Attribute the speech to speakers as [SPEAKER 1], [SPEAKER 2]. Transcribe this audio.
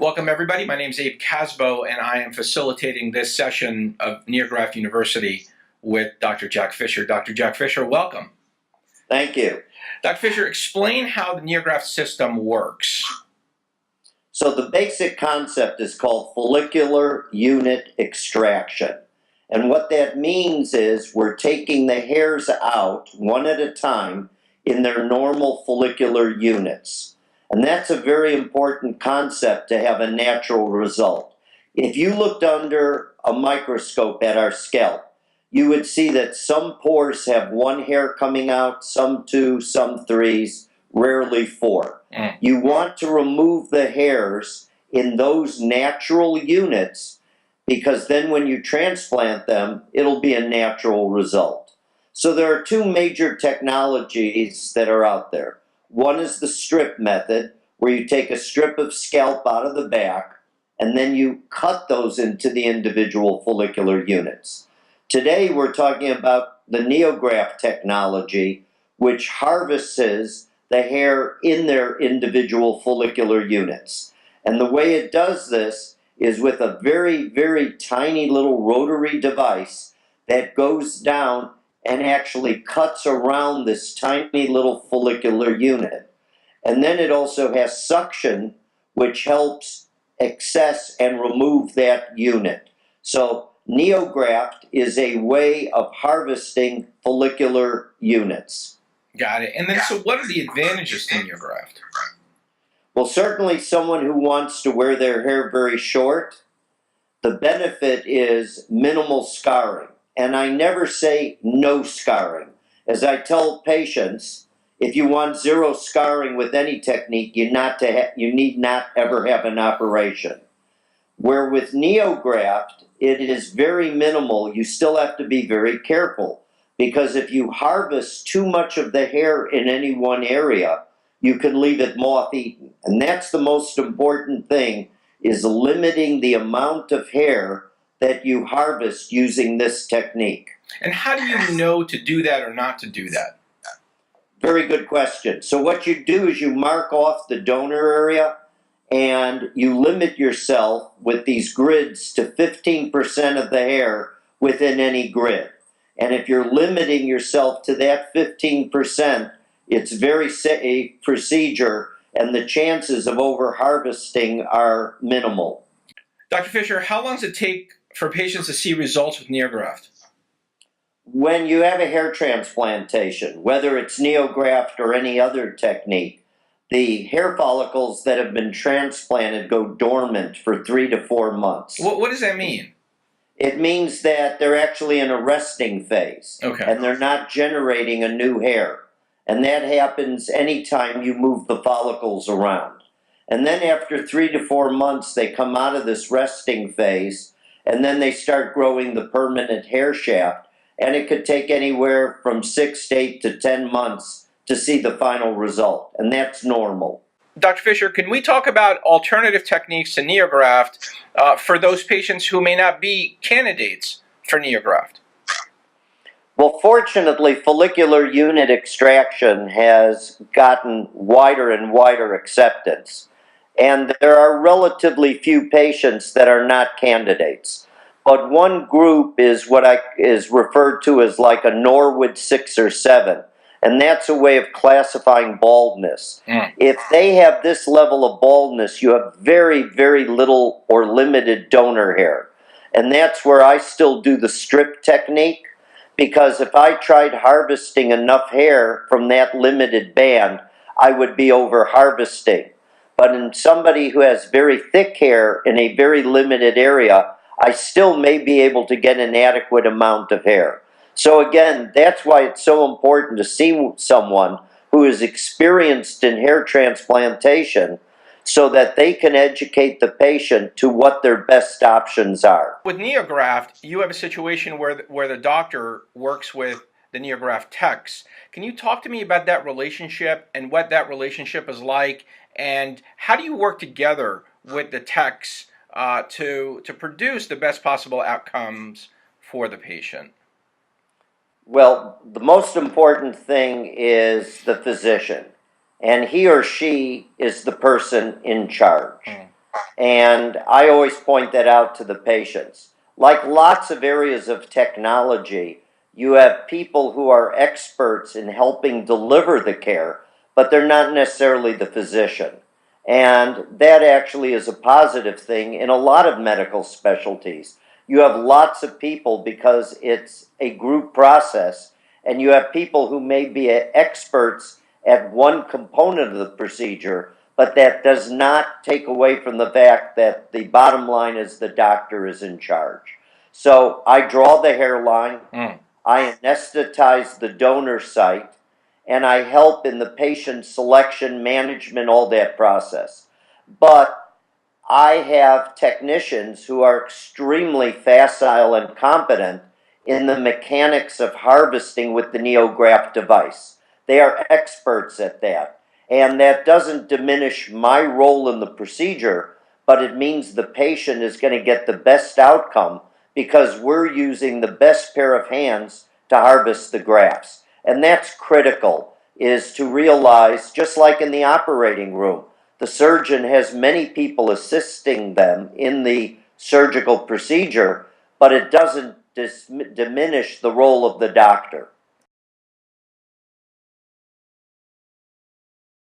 [SPEAKER 1] Welcome, everybody. My name is Abe Casbo, and I am facilitating this session of NeoGraft University with Dr. Jack Fisher. Dr. Jack Fisher, welcome.
[SPEAKER 2] Thank you.
[SPEAKER 1] Dr. Fisher, explain how the NeoGraft system works.
[SPEAKER 2] So the basic concept is called follicular unit extraction. And what that means is we're taking the hairs out one at a time in their normal follicular units. And that's a very important concept to have a natural result. If you looked under a microscope at our scalp, you would see that some pores have one hair coming out, some two, some threes, rarely four. You want to remove the hairs in those natural units because then when you transplant them, it'll be a natural result. So there are two major technologies that are out there. One is the strip method, where you take a strip of scalp out of the back and then you cut those into the individual follicular units. Today we're talking about the NeoGraft technology, which harvests the hair in their individual follicular units. And the way it does this is with a very, very tiny little rotary device that goes down and actually cuts around this tiny little follicular unit. And then it also has suction, which helps access and remove that unit. So NeoGraft is a way of harvesting follicular units.
[SPEAKER 1] Got it. And then, so what are the advantages to NeoGraft?
[SPEAKER 2] Well, certainly someone who wants to wear their hair very short, the benefit is minimal scarring. And I never say no scarring. As I tell patients, if you want zero scarring with any technique, you need not ever have an operation. Where with NeoGraft, it is very minimal. You still have to be very careful because if you harvest too much of the hair in any one area, you can leave it moth-eaten. And that's the most important thing, is limiting the amount of hair that you harvest using this technique.
[SPEAKER 1] And how do you know to do that or not to do that?
[SPEAKER 2] Very good question. So what you do is you mark off the donor area and you limit yourself with these grids to 15% of the hair within any grid. And if you're limiting yourself to that 15%, it's very safe procedure and the chances of over-harvesting are minimal.
[SPEAKER 1] Dr. Fisher, how long does it take for patients to see results with NeoGraft?
[SPEAKER 2] When you have a hair transplantation, whether it's NeoGraft or any other technique, the hair follicles that have been transplanted go dormant for 3 to 4 months.
[SPEAKER 1] What does that mean?
[SPEAKER 2] It means that they're actually in a resting phase.
[SPEAKER 1] Okay.
[SPEAKER 2] And they're not generating a new hair. And that happens anytime you move the follicles around. And then after 3 to 4 months, they come out of this resting phase, and then they start growing the permanent hair shaft. And it could take anywhere from 6 to 8 to 10 months to see the final result, and that's normal.
[SPEAKER 1] Dr. Fisher, can we talk about alternative techniques to NeoGraft for those patients who may not be candidates for NeoGraft?
[SPEAKER 2] Well, fortunately, follicular unit extraction has gotten wider and wider acceptance, and there are relatively few patients that are not candidates. But one group is what is referred to as like a Norwood 6 or 7. And that's a way of classifying baldness. If they have this level of baldness, you have very, very little or limited donor hair. And that's where I still do the strip technique. Because if I tried harvesting enough hair from that limited band, I would be over-harvesting. But in somebody who has very thick hair in a very limited area, I still may be able to get an adequate amount of hair. So again, that's why it's so important to see someone who is experienced in hair transplantation so that they can educate the patient to what their best options are.
[SPEAKER 1] With NeoGraft, you have a situation where the doctor works with the NeoGraft techs. Can you talk to me about that relationship and what that relationship is like, and how do you work together with the techs to produce the best possible outcomes for the patient?
[SPEAKER 2] Well, the most important thing is the physician, and he or she is the person in charge. And I always point that out to the patients. Like lots of areas of technology, you have people who are experts in helping deliver the care, but they're not necessarily the physician. And that actually is a positive thing in a lot of medical specialties. You have lots of people because it's a group process, and you have people who may be experts at one component of the procedure, but that does not take away from the fact that the bottom line is the doctor is in charge. So I draw the hairline, I anesthetize the donor site, and I help in the patient selection, management, all that process. But I have technicians who are extremely facile and competent in the mechanics of harvesting with the NeoGraft device. They are experts at that. And that doesn't diminish my role in the procedure, but it means the patient is going to get the best outcome because we're using the best pair of hands to harvest the grafts. And that's critical, is to realize, just like in the operating room, the surgeon has many people assisting them in the surgical procedure, but it doesn't diminish the role of the doctor.